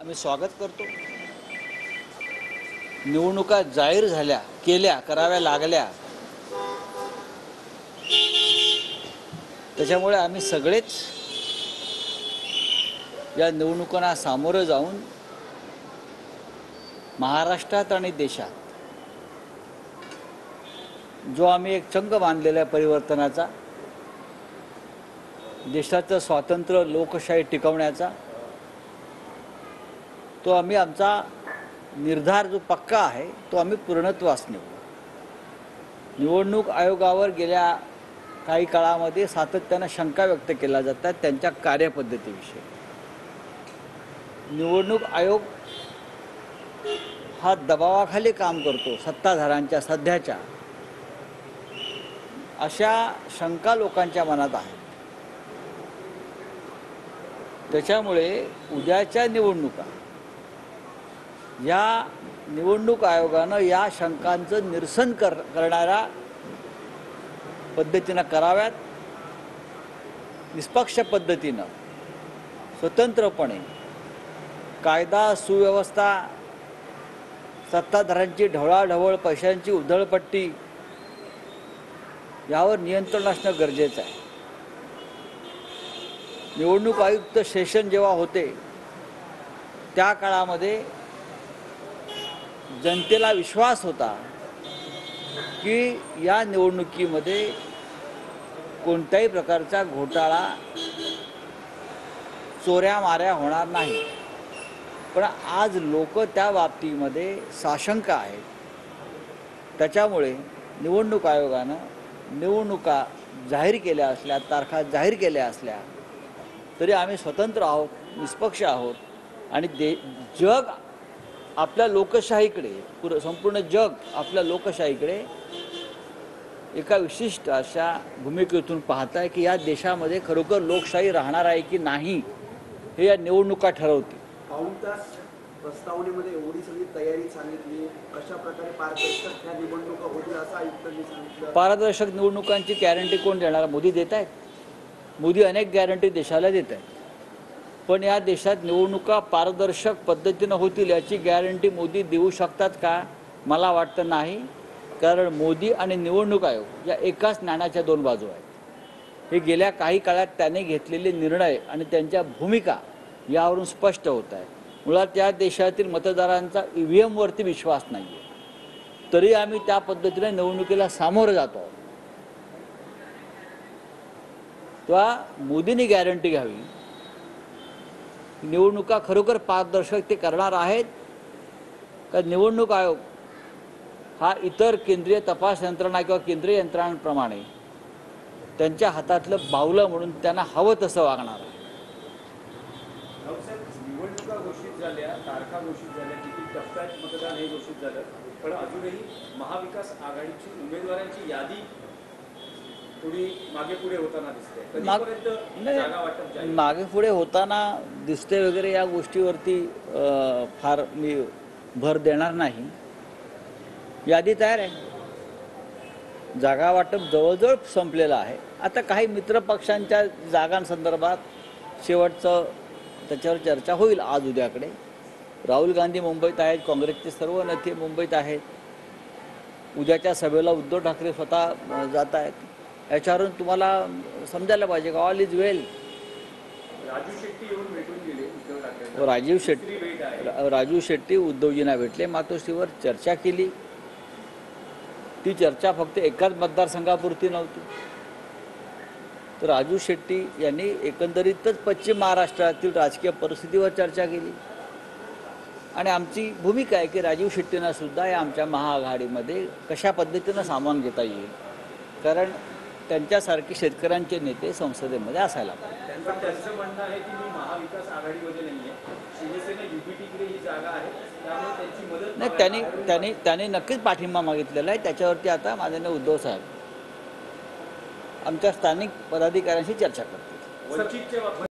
आम्ही स्वागत करतो। निवडणुका जाहीर झाल्या, कराव्या लागल्या, त्याच्यामुळे आम्ही सगळेच या निवडणुकांना सामोरं जाऊन महाराष्ट्रात आणि देशात जो आम्ही एक चंग बांधलेला परिवर्तनाचा, देशाचं स्वातंत्र्य, लोकशाही टिकवण्याचा, तो आम्ही आमचा निर्धार जो पक्का आहे तो आम्ही पूर्णत्वास नेऊ। निवडणूक आयोगावर गेल्या काही काळामध्ये सातत्याने शंका व्यक्त केल्या जातात त्यांच्या कार्यपद्धतीविषयी। निवडणूक आयोग हा दबावाखाली काम करतो, सत्ताधाऱ्यांच्या सध्याच्या, अशा शंका लोकांच्या मनात आहेत। त्याच्यामुळे उद्याच्या निवडणुका या निवडणूक आयोगानं या शंकांचं निरसन करणाऱ्या पद्धतीनं कराव्यात, निष्पक्ष पद्धतीनं, स्वतंत्रपणे, कायदा सुव्यवस्था, सत्ताधाऱ्यांची ढवळाढवळ, पैशांची उधळपट्टी यावर नियंत्रण असणं गरजेचं आहे। निवडणूक आयुक्त सेशन जेव्हा होते त्या काळामध्ये जनतेला विश्वास होता की या निवडणुकीमध्ये कोणत्याही प्रकारचा घोटाळा, चोऱ्या माऱ्या होणार नाही। पण आज लोक त्या बाबतीमध्ये साशंक आहेत। त्याच्यामुळे निवडणूक आयोगानं निवडणुका जाहीर केल्या असल्या, तारखा जाहीर केल्या असल्या तरी आम्ही स्वतंत्र आहोत, निष्पक्ष आहोत आणि जग आपल्या लोकशाहीकडे, संपूर्ण जग आपल्या लोकशाहीकडे एका विशिष्ट अशा भूमिकेतून पाहत आहे की या देशामध्ये खरोखर लोकशाही राहणार आहे की नाही हे या निवडणुका ठरवतील। पाऊण तास प्रस्तावनेमध्ये एवढी सगळी तयारी सांगितली, कशा प्रकारे पारदर्शक ह्या निवडणुका होतील असं आयुक्तांनी सांगितलं। पारदर्शक निवडणुकांची गॅरंटी कोण देणार? मोदी देत आहेत। मोदी अनेक गॅरंटी देशाला देत आहेत, पण या देशात निवडणुका पारदर्शक पद्धतीनं होतील याची गॅरंटी मोदी देऊ शकतात का? मला वाटतं नाही, कारण मोदी आणि निवडणूक आयोग या एकाच नाण्याच्या दोन बाजू आहेत। हे गेल्या काही काळात त्याने घेतलेले निर्णय आणि त्यांच्या भूमिका यावरून स्पष्ट होत आहे। मुळात या देशातील मतदारांचा EVM वरती विश्वास नाही आहे, तरी आम्ही त्या पद्धतीने निवडणुकीला सामोरं जातो आहोत। तेव्हा मोदींनी गॅरंटी घ्यावी, निवडणुका खरोखर पारदर्शक ते करणार आहेत का निवडणूक आयोग हा इतर केंद्रीय तपास यंत्रणा किंवा केंद्रीय यंत्रणांप्रमाणे त्यांच्या हातातलं बावलं म्हणून त्यांना हवं तसं वागणार आहे। निवडणुका घोषित झाल्या, तारखा घोषित झाल्या, किती टप्प्यात मतदान हे घोषित झालं, पण अजूनही महाविकास आघाडीची उमेदवारांची यादी थोडी मागे पुढे होताना दिसते। मागे पुढे होताना दिसते वगैरे या गोष्टीवरती फार मी भर देणार नाही। यादी तयार आहे, जागा वाटप जवळजवळ संपलेलं आहे। आता काही मित्र पक्षांच्या जागांसंदर्भात शेवटचं त्याच्यावर चर्चा होईल आज उद्याकडे। राहुल गांधी मुंबईत आहेत, काँग्रेसचे सर्व नेते मुंबईत आहेत, उद्याच्या सभेला उद्धव ठाकरे स्वतः जात आहेत। याच्यावरून तुम्हाला समजायला पाहिजे का ऑल इज वेल। राजू शेट्टी येऊन भेटून गेले उद्धव ठाकरे। राजू शेट्टी उद्धवजींना भेटले, मातोश्रीवर चर्चा केली। ती चर्चा फक्त एकाच मतदारसंघापुरती नव्हती, तर राजू शेट्टी यांनी एकंदरीतच पश्चिम महाराष्ट्रातील राजकीय परिस्थितीवर चर्चा केली। आणि आमची भूमिका आहे की राजू शेट्टींना सुद्धा या आमच्या महाआघाडीमध्ये कशा पद्धतीनं सामावून घेता येईल, कारण त्यांच्यासारखे शेतकऱ्यांचे नेते संसदेमध्ये असायला पाहिजे। त्यांचं म्हणणं आहे की मी महाविकास आघाडीमध्ये नाही आहे, शिवसेना युपीटीकडे ही जागा आहे, त्यामुळे त्यांची मदत नाही, त्यांनी नक्कीच पाठिंबा मागितलेला आहे। त्याच्यावरती आता माननीय उद्धव साहेब आमच्या स्थानिक पदाधिकाऱ्यांशी चर्चा करतील।